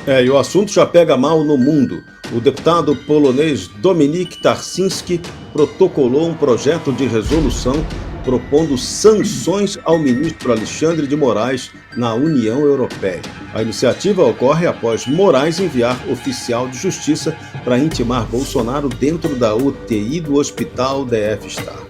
E o assunto já pega mal no mundo. O deputado polonês Dominik Tarczyński protocolou um projeto de resolução propondo sanções ao ministro Alexandre de Moraes na União Europeia. A iniciativa ocorre após Moraes enviar oficial de justiça para intimar Bolsonaro dentro da UTI do Hospital DF Star.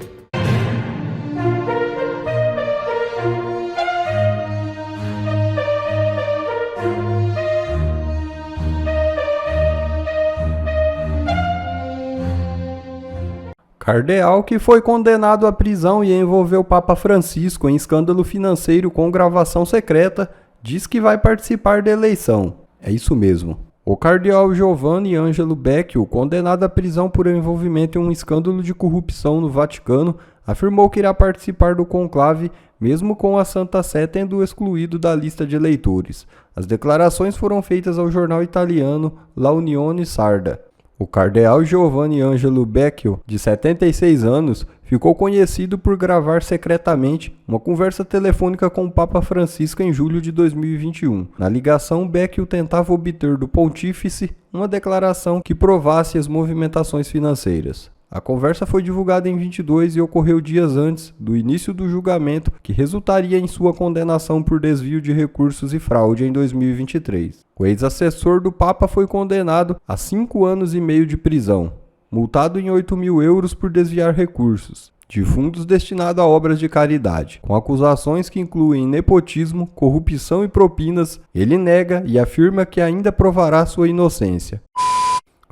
Cardeal, que foi condenado à prisão e envolveu o Papa Francisco em escândalo financeiro com gravação secreta, diz que vai participar da eleição. É isso mesmo. O cardeal Giovanni Ângelo Becciu, condenado à prisão por envolvimento em um escândalo de corrupção no Vaticano, afirmou que irá participar do conclave, mesmo com a Santa Sé tendo excluído da lista de eleitores. As declarações foram feitas ao jornal italiano La Unione Sarda. O cardeal Giovanni Ângelo Becciu, de 76 anos, ficou conhecido por gravar secretamente uma conversa telefônica com o Papa Francisco em julho de 2021. Na ligação, Becciu tentava obter do pontífice uma declaração que provasse as movimentações financeiras. A conversa foi divulgada em 22 e ocorreu dias antes do início do julgamento que resultaria em sua condenação por desvio de recursos e fraude em 2023. O ex-assessor do Papa foi condenado a 5 anos e meio de prisão, multado em 8.000 euros por desviar recursos de fundos destinados a obras de caridade. Com acusações que incluem nepotismo, corrupção e propinas, ele nega e afirma que ainda provará sua inocência.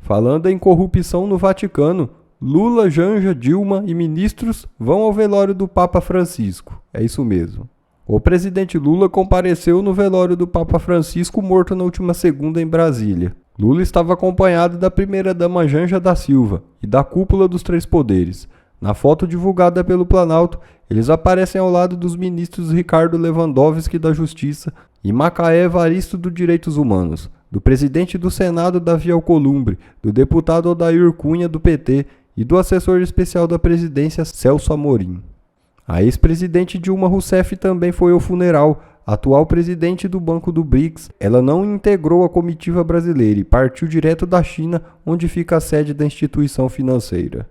Falando em corrupção no Vaticano, Lula, Janja, Dilma e ministros vão ao velório do Papa Francisco. É isso mesmo. O presidente Lula compareceu no velório do Papa Francisco, morto na última segunda em Brasília. Lula estava acompanhado da primeira-dama Janja da Silva e da cúpula dos três poderes. Na foto divulgada pelo Planalto, eles aparecem ao lado dos ministros Ricardo Lewandowski da Justiça e Macaé Evaristo dos Direitos Humanos, do presidente do Senado Davi Alcolumbre, do deputado Odair Cunha do PT e do assessor especial da presidência Celso Amorim. A ex-presidente Dilma Rousseff também foi ao funeral. Atual presidente do Banco do BRICS, ela não integrou a comitiva brasileira e partiu direto da China, onde fica a sede da instituição financeira.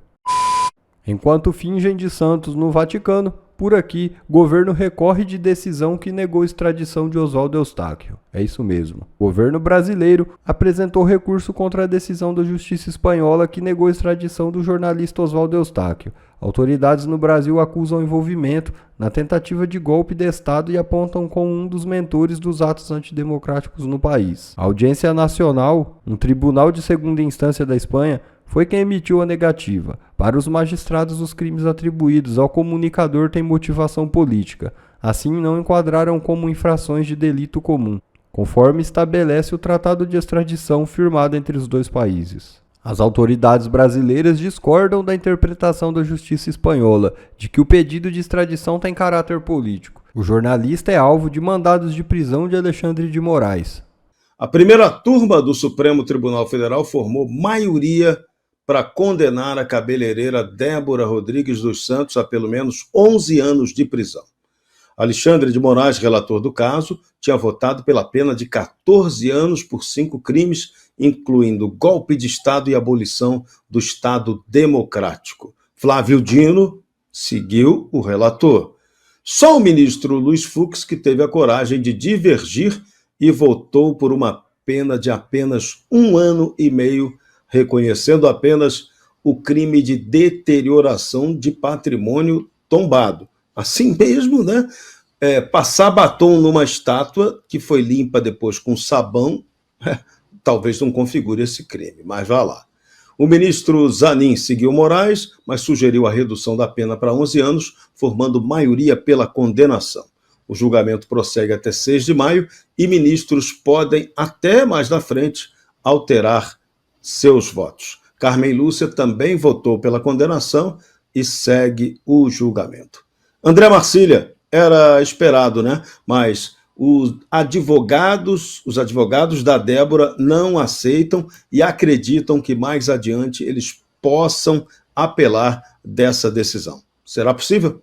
Enquanto fingem de santos no Vaticano, por aqui, o governo recorre de decisão que negou extradição de Oswaldo Eustáquio. É isso mesmo. O governo brasileiro apresentou recurso contra a decisão da Justiça Espanhola que negou a extradição do jornalista Oswaldo Eustáquio. Autoridades no Brasil acusam envolvimento na tentativa de golpe de Estado e apontam como um dos mentores dos atos antidemocráticos no país. A Audiência Nacional, um tribunal de segunda instância da Espanha, foi quem emitiu a negativa. Para os magistrados, os crimes atribuídos ao comunicador têm motivação política. Assim, não enquadraram como infrações de delito comum, conforme estabelece o Tratado de Extradição firmado entre os dois países. As autoridades brasileiras discordam da interpretação da justiça espanhola de que o pedido de extradição tem caráter político. O jornalista é alvo de mandados de prisão de Alexandre de Moraes. A primeira turma do Supremo Tribunal Federal formou maioria para condenar a cabeleireira Débora Rodrigues dos Santos a pelo menos 11 anos de prisão. Alexandre de Moraes, relator do caso, tinha votado pela pena de 14 anos por 5 crimes, incluindo golpe de Estado e abolição do Estado Democrático. Flávio Dino seguiu o relator. Só o ministro Luiz Fux que teve a coragem de divergir e votou por uma pena de apenas 1 ano e meio, reconhecendo apenas o crime de deterioração de patrimônio tombado. Assim mesmo, né? Passar batom numa estátua que foi limpa depois com sabão, talvez não configure esse crime, mas vá lá. O ministro Zanin seguiu Moraes, mas sugeriu a redução da pena para 11 anos, formando maioria pela condenação. O julgamento prossegue até 6 de maio e ministros podem, até mais na frente, alterar seus votos. Carmen Lúcia também votou pela condenação e segue o julgamento. André Marcília, era esperado, né? Mas os advogados da Débora não aceitam e acreditam que mais adiante eles possam apelar dessa decisão. Será possível?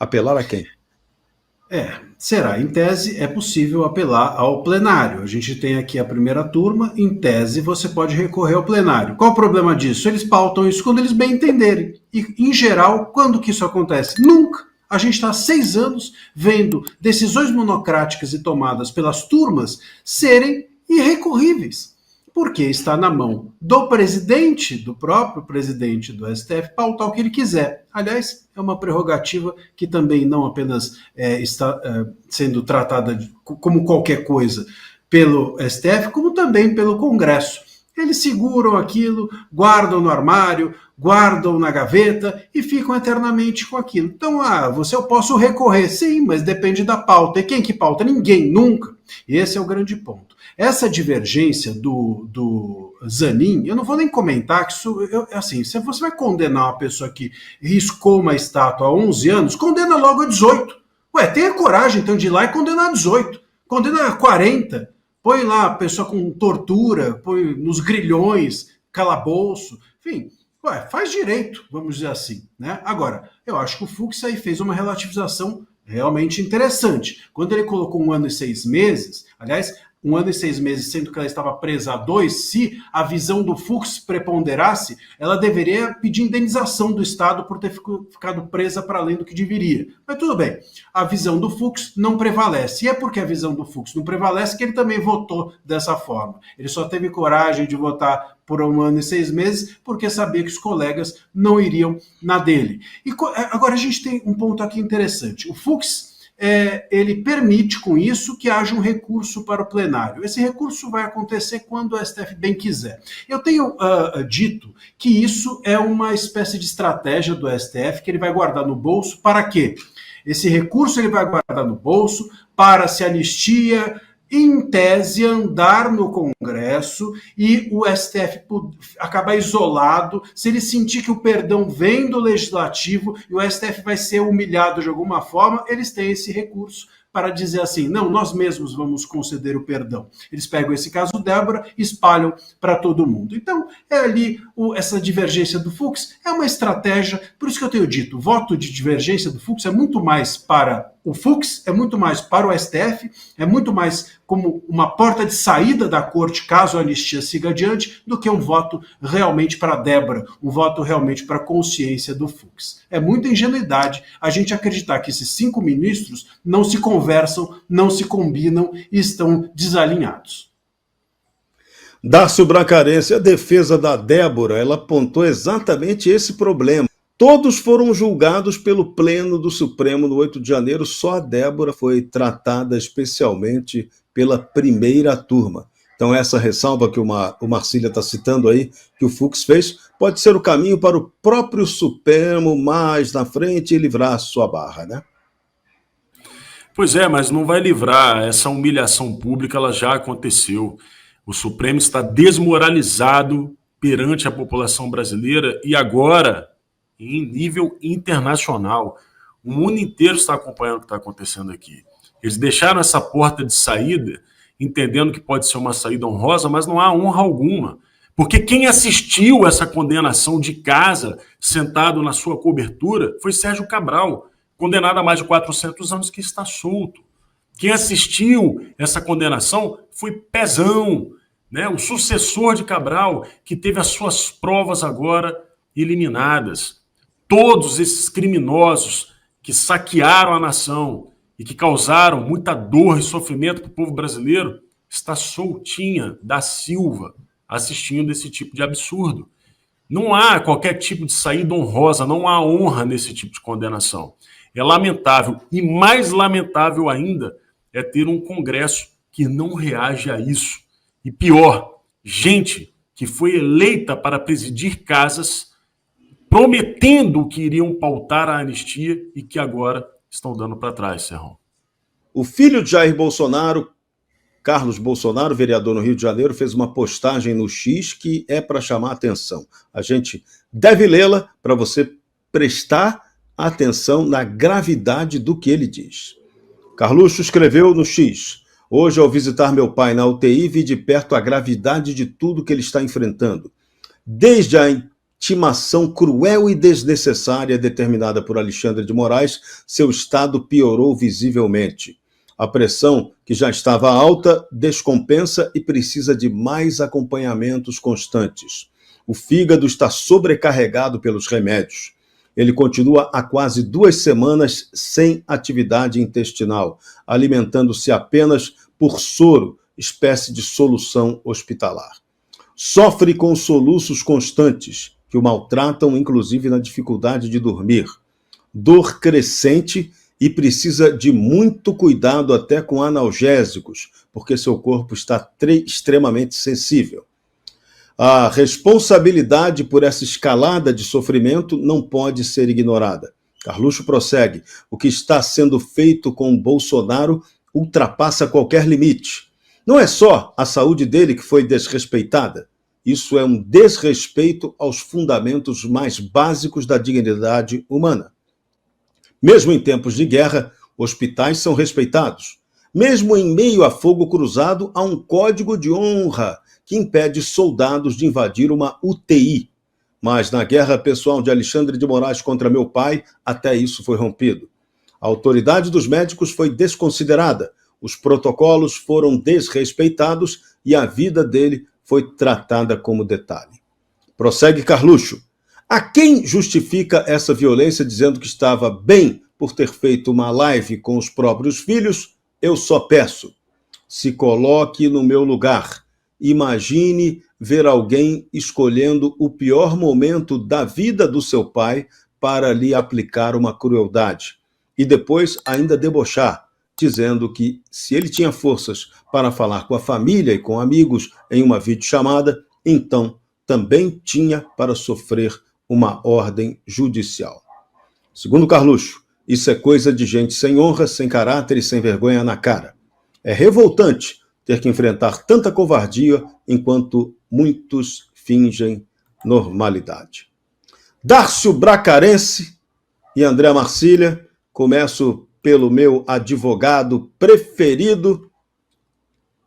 Apelar a quem? Será. Em tese, é possível apelar ao plenário. A gente tem aqui a primeira turma, em tese, você pode recorrer ao plenário. Qual o problema disso? Eles pautam isso quando eles bem entenderem. E, em geral, quando que isso acontece? Nunca. A gente está há 6 anos vendo decisões monocráticas e tomadas pelas turmas serem irrecorríveis. Porque está na mão do presidente, do próprio presidente do STF, pautar o que ele quiser. Aliás, é uma prerrogativa que também não apenas está sendo tratada como qualquer coisa pelo STF, como também pelo Congresso. Eles seguram aquilo, guardam no armário, guardam na gaveta e ficam eternamente com aquilo. Então, eu posso recorrer, sim, mas depende da pauta. E quem que pauta? Ninguém, nunca. E esse é o grande ponto. Essa divergência do Zanin, eu não vou nem comentar que isso, assim, se você vai condenar uma pessoa que riscou uma estátua há 11 anos, condena logo a 18. Tenha coragem então de ir lá e condenar a 18. Condena a 40. Põe lá a pessoa com tortura, põe nos grilhões, calabouço, enfim, faz direito, vamos dizer assim, né? Agora, eu acho que o Fux aí fez uma relativização realmente interessante. Quando ele colocou 1 ano e 6 meses, aliás, 1 ano e 6 meses, sendo que ela estava presa há 2, se a visão do Fux preponderasse, ela deveria pedir indenização do Estado por ter ficado presa para além do que deveria. Mas tudo bem, a visão do Fux não prevalece. E é porque a visão do Fux não prevalece que ele também votou dessa forma. Ele só teve coragem de votar por 1 ano e 6 meses, porque sabia que os colegas não iriam na dele. E agora a gente tem um ponto aqui interessante. O Fux ele permite com isso que haja um recurso para o plenário. Esse recurso vai acontecer quando o STF bem quiser. Eu tenho dito que isso é uma espécie de estratégia do STF que ele vai guardar no bolso para quê? Esse recurso ele vai guardar no bolso para se anistia, em tese, andar no Congresso e o STF acabar isolado, se ele sentir que o perdão vem do Legislativo e o STF vai ser humilhado de alguma forma, eles têm esse recurso para dizer assim, não, nós mesmos vamos conceder o perdão. Eles pegam esse caso Débora e espalham para todo mundo. Então, essa divergência do Fux é uma estratégia, por isso que eu tenho dito, o voto de divergência do Fux é muito mais para o Fux, é muito mais para o STF, é muito mais como uma porta de saída da corte, caso a anistia siga adiante, do que um voto realmente para Débora, um voto realmente para a consciência do Fux. É muita ingenuidade a gente acreditar que esses 5 ministros não se conversam, não se combinam e estão desalinhados. Darcio Bracarense, a defesa da Débora, ela apontou exatamente esse problema. Todos foram julgados pelo Pleno do Supremo no 8 de janeiro, só a Débora foi tratada especialmente pela primeira turma. Então essa ressalva que o Marcília está citando aí, que o Fux fez, pode ser o caminho para o próprio Supremo mais na frente e livrar a sua barra, né? Pois é, mas não vai livrar. Essa humilhação pública ela já aconteceu. O Supremo está desmoralizado perante a população brasileira e agora em nível internacional. O mundo inteiro está acompanhando o que está acontecendo aqui. Eles deixaram essa porta de saída, entendendo que pode ser uma saída honrosa, mas não há honra alguma. Porque quem assistiu essa condenação de casa, sentado na sua cobertura, foi Sérgio Cabral, condenado a mais de 400 anos, que está solto. Quem assistiu essa condenação foi Pezão, né? O sucessor de Cabral, que teve as suas provas agora eliminadas. Todos esses criminosos que saquearam a nação e que causaram muita dor e sofrimento para o povo brasileiro, está soltinha da Silva assistindo esse tipo de absurdo. Não há qualquer tipo de saída honrosa, não há honra nesse tipo de condenação. É lamentável, e mais lamentável ainda é ter um Congresso que não reage a isso. E pior, gente que foi eleita para presidir casas prometendo que iriam pautar a anistia e que agora estão dando para trás, Serrão. O filho de Jair Bolsonaro, Carlos Bolsonaro, vereador no Rio de Janeiro, fez uma postagem no X que é para chamar a atenção. A gente deve lê-la para você prestar atenção na gravidade do que ele diz. Carluxo escreveu no X: hoje, ao visitar meu pai na UTI, vi de perto a gravidade de tudo que ele está enfrentando. Desde a intimação cruel e desnecessária determinada por Alexandre de Moraes, seu estado piorou visivelmente. A pressão, que já estava alta, descompensa e precisa de mais acompanhamentos constantes. O fígado está sobrecarregado pelos remédios. Ele continua há quase 2 semanas sem atividade intestinal, alimentando-se apenas por soro, espécie de solução hospitalar. Sofre com soluços constantes, que o maltratam inclusive na dificuldade de dormir. Dor crescente e precisa de muito cuidado até com analgésicos, porque seu corpo está extremamente sensível. A responsabilidade por essa escalada de sofrimento não pode ser ignorada. Carluxo prossegue: o que está sendo feito com Bolsonaro ultrapassa qualquer limite. Não é só a saúde dele que foi desrespeitada. Isso é um desrespeito aos fundamentos mais básicos da dignidade humana. Mesmo em tempos de guerra, hospitais são respeitados. Mesmo em meio a fogo cruzado, há um código de honra que impede soldados de invadir uma UTI. Mas na guerra pessoal de Alexandre de Moraes contra meu pai, até isso foi rompido. A autoridade dos médicos foi desconsiderada, os protocolos foram desrespeitados e a vida dele foi tratada como detalhe. Prossegue Carluxo: a quem justifica essa violência dizendo que estava bem por ter feito uma live com os próprios filhos? Eu só peço, se coloque no meu lugar. Imagine ver alguém escolhendo o pior momento da vida do seu pai para lhe aplicar uma crueldade. E depois ainda debochar, dizendo que se ele tinha forças para falar com a família e com amigos em uma videochamada, então também tinha para sofrer uma ordem judicial. Segundo Carluxo, isso é coisa de gente sem honra, sem caráter e sem vergonha na cara. É revoltante ter que enfrentar tanta covardia enquanto muitos fingem normalidade. Dárcio Bracarense e André Marcília, começo pelo meu advogado preferido.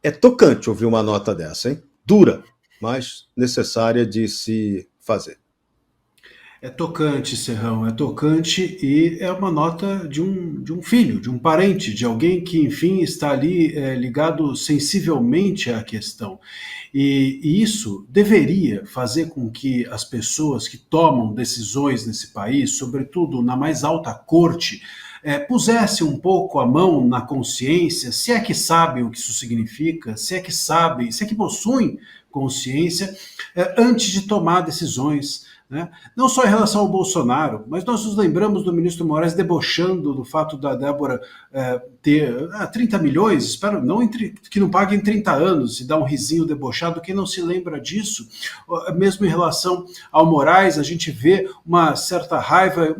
É tocante ouvir uma nota dessa, hein? Dura, mas necessária de se fazer. É tocante, Serrão, é tocante e é uma nota de um filho, de um parente, de alguém que, enfim, está ali ligado sensivelmente à questão. E isso deveria fazer com que as pessoas que tomam decisões nesse país, sobretudo na mais alta corte, pusesse um pouco a mão na consciência, se é que sabem o que isso significa, se é que sabem, se é que possuem consciência, antes de tomar decisões. Né? Não só em relação ao Bolsonaro, mas nós nos lembramos do ministro Moraes debochando do fato da Débora ter 30 milhões, espero não que não pague em 30 anos, e dá um risinho debochado, quem não se lembra disso? Mesmo em relação ao Moraes, a gente vê uma certa raiva,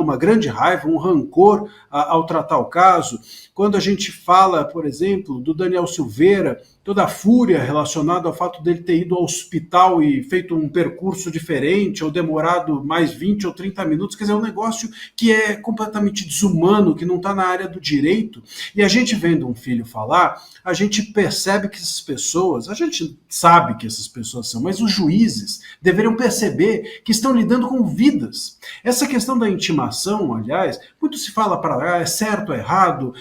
uma grande raiva, um rancor ao tratar o caso. Quando a gente fala, por exemplo, do Daniel Silveira, toda a fúria relacionada ao fato dele ter ido ao hospital e feito um percurso diferente, ou demorado mais 20 ou 30 minutos, quer dizer, é um negócio que é completamente desumano, que não está na área do direito, e a gente vendo um filho falar, a gente percebe que essas pessoas, a gente sabe que essas pessoas são, mas os juízes deveriam perceber que estão lidando com vidas. Essa questão da intimação, aliás, muito se fala para lá, é certo, é errado,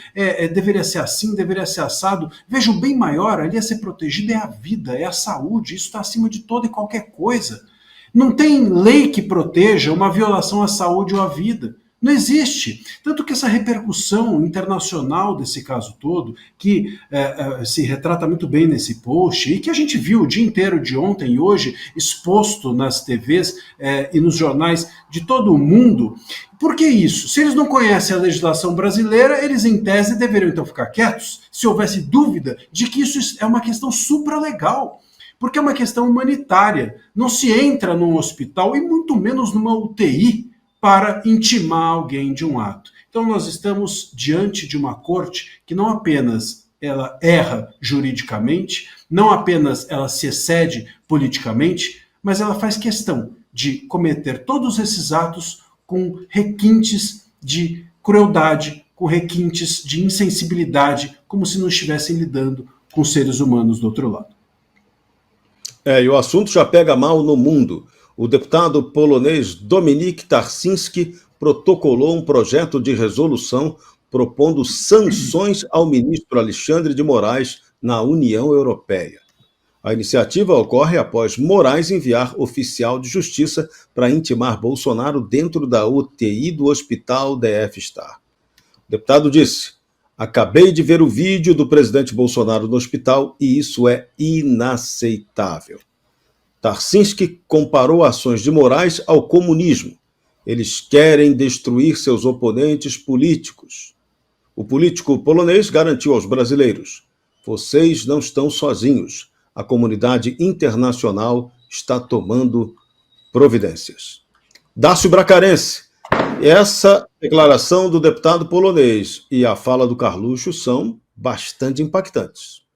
deveria ser assim, deveria ser assado, veja, o bem maior ali a ser protegido é a vida, é a saúde, isso está acima de toda e qualquer coisa. Não tem lei que proteja uma violação à saúde ou à vida. Não existe. Tanto que essa repercussão internacional desse caso todo, que se retrata muito bem nesse post, e que a gente viu o dia inteiro de ontem e hoje exposto nas TVs e nos jornais de todo o mundo. Por que isso? Se eles não conhecem a legislação brasileira, eles em tese deveriam então ficar quietos, se houvesse dúvida de que isso é uma questão supralegal. Porque é uma questão humanitária. Não se entra num hospital e muito menos numa UTI para intimar alguém de um ato. Então nós estamos diante de uma corte que não apenas ela erra juridicamente, não apenas ela se excede politicamente, mas ela faz questão de cometer todos esses atos com requintes de crueldade, com requintes de insensibilidade, como se não estivessem lidando com seres humanos do outro lado. E o assunto já pega mal no mundo. O deputado polonês Dominik Tarczyński protocolou um projeto de resolução propondo sanções ao ministro Alexandre de Moraes na União Europeia. A iniciativa ocorre após Moraes enviar oficial de justiça para intimar Bolsonaro dentro da UTI do Hospital DF Star. O deputado disse: acabei de ver o vídeo do presidente Bolsonaro no hospital e isso é inaceitável. Tarczyński comparou ações de Moraes ao comunismo. Eles querem destruir seus oponentes políticos. O político polonês garantiu aos brasileiros: vocês não estão sozinhos. A comunidade internacional está tomando providências. Dácio Bracarense, essa declaração do deputado polonês e a fala do Carluxo são bastante impactantes.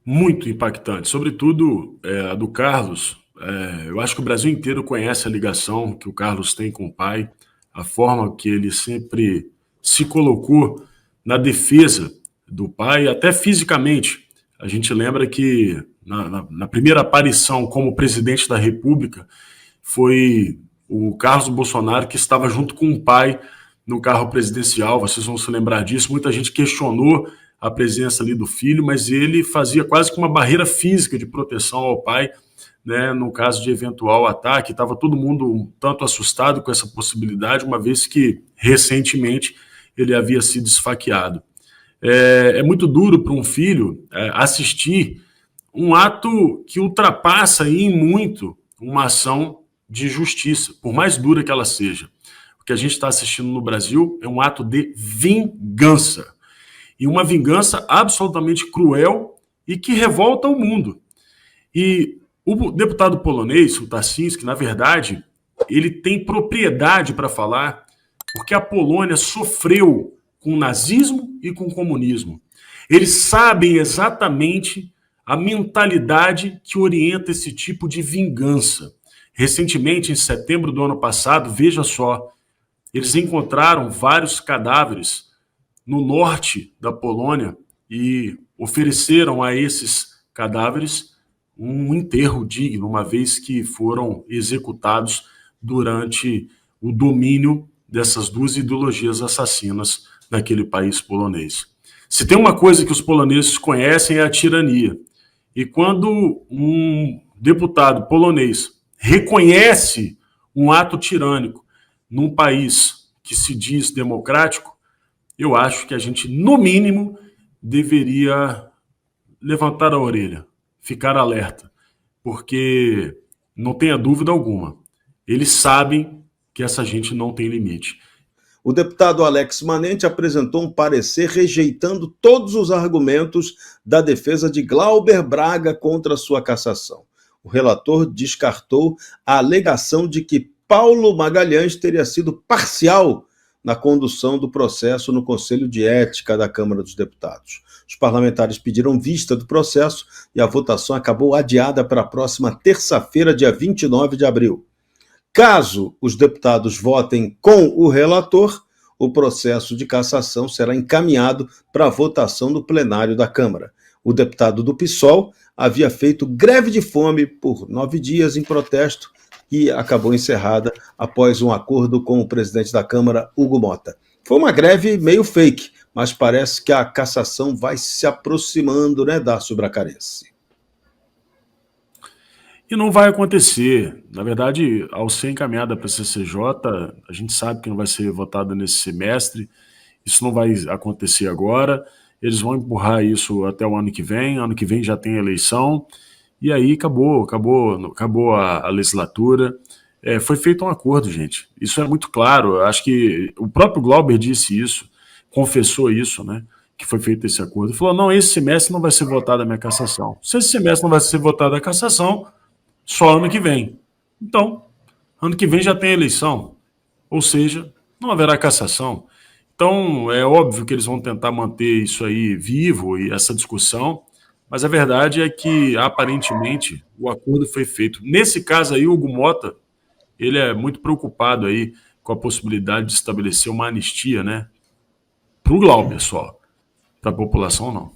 Muito impactantes, sobretudo a do Carlos. Eu acho que o Brasil inteiro conhece a ligação que o Carlos tem com o pai, a forma que ele sempre se colocou na defesa do pai, até fisicamente. A gente lembra que na primeira aparição como presidente da República foi o Carlos Bolsonaro que estava junto com o pai no carro presidencial. Vocês vão se lembrar disso. Muita gente questionou a presença ali do filho, mas ele fazia quase que uma barreira física de proteção ao pai, né, no caso de eventual ataque. Estava todo mundo um tanto assustado com essa possibilidade, uma vez que recentemente ele havia sido esfaqueado. É muito duro para um filho assistir um ato que ultrapassa em muito uma ação de justiça, por mais dura que ela seja. O que a gente está assistindo no Brasil é um ato de vingança. E uma vingança absolutamente cruel e que revolta o mundo. E o deputado polonês, o Tarczyński, na verdade, ele tem propriedade para falar, porque a Polônia sofreu com o nazismo e com o comunismo. Eles sabem exatamente a mentalidade que orienta esse tipo de vingança. Recentemente, em setembro do ano passado, veja só, eles encontraram vários cadáveres no norte da Polônia e ofereceram a esses cadáveres um enterro digno, uma vez que foram executados durante o domínio dessas duas ideologias assassinas naquele país polonês. Se tem uma coisa que os poloneses conhecem é a tirania. E quando um deputado polonês reconhece um ato tirânico num país que se diz democrático, eu acho que a gente, no mínimo, deveria levantar a orelha, ficar alerta, porque não tenha dúvida alguma, eles sabem que essa gente não tem limite. O deputado Alex Manente apresentou um parecer rejeitando todos os argumentos da defesa de Glauber Braga contra sua cassação. O relator descartou a alegação de que Paulo Magalhães teria sido parcial na condução do processo no Conselho de Ética da Câmara dos Deputados. Os parlamentares pediram vista do processo e a votação acabou adiada para a próxima terça-feira, dia 29 de abril. Caso os deputados votem com o relator, o processo de cassação será encaminhado para a votação no plenário da Câmara. O deputado do PSOL havia feito greve de fome por 9 dias em protesto e acabou encerrada após um acordo com o presidente da Câmara, Hugo Mota. Foi uma greve meio fake, mas parece que a cassação vai se aproximando, né, Dácio Bracarense? E não vai acontecer. Na verdade, ao ser encaminhada para a CCJ, a gente sabe que não vai ser votada nesse semestre, isso não vai acontecer agora, eles vão empurrar isso até o ano que vem já tem eleição, e aí acabou a legislatura. Foi feito um acordo, gente. Isso é muito claro. Eu acho que o próprio Glauber disse isso, confessou isso, né? Que foi feito esse acordo. Ele falou: não, esse semestre não vai ser votada a minha cassação. Se esse semestre não vai ser votada a cassação, só ano que vem. Então, ano que vem já tem eleição. Ou seja, não haverá cassação. Então, é óbvio que eles vão tentar manter isso aí vivo e essa discussão, mas a verdade é que, aparentemente, o acordo foi feito. Nesse caso aí, o Hugo Mota, ele é muito preocupado aí com a possibilidade de estabelecer uma anistia, né? Para o Glauber só, para a população não.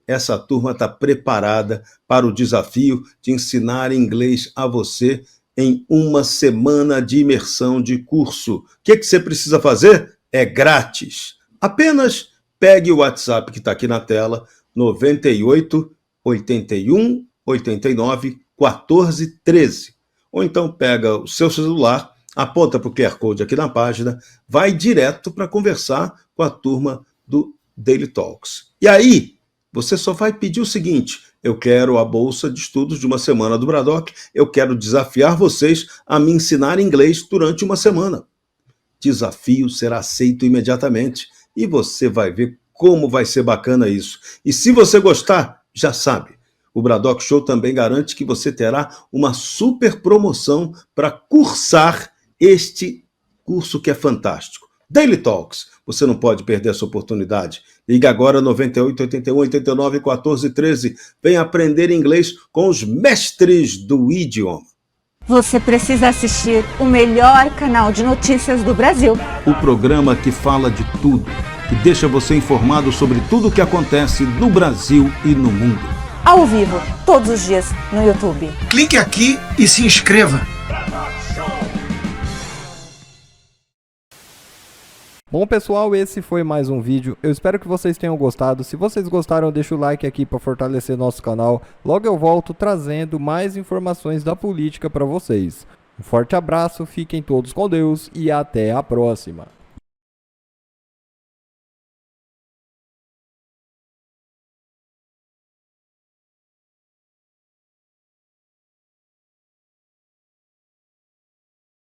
essa turma está preparada para o desafio de ensinar inglês a você em uma semana de imersão de curso. O que você precisa fazer? É grátis. Apenas pegue o WhatsApp que está aqui na tela, 98 81 89 14 13. Ou então pega o seu celular, aponta para o QR Code aqui na página, vai direto para conversar com a turma do Daily Talks. E aí, você só vai pedir o seguinte: eu quero a bolsa de estudos de uma semana do Bradock, eu quero desafiar vocês a me ensinar inglês durante uma semana. Desafio será aceito imediatamente e você vai ver como vai ser bacana isso. E se você gostar, já sabe, o Bradock Show também garante que você terá uma super promoção para cursar este curso que é fantástico. Daily Talks, você não pode perder essa oportunidade. Ligue agora 98 81 89 14 13. Venha aprender inglês com os mestres do idioma. Você precisa assistir o melhor canal de notícias do Brasil. O programa que fala de tudo, que deixa você informado sobre tudo o que acontece no Brasil e no mundo. Ao vivo, todos os dias, no YouTube. Clique aqui e se inscreva. Bom pessoal, esse foi mais um vídeo, eu espero que vocês tenham gostado. Se vocês gostaram, deixa o like aqui para fortalecer nosso canal. Logo eu volto trazendo mais informações da política para vocês. Um forte abraço, fiquem todos com Deus e até a próxima.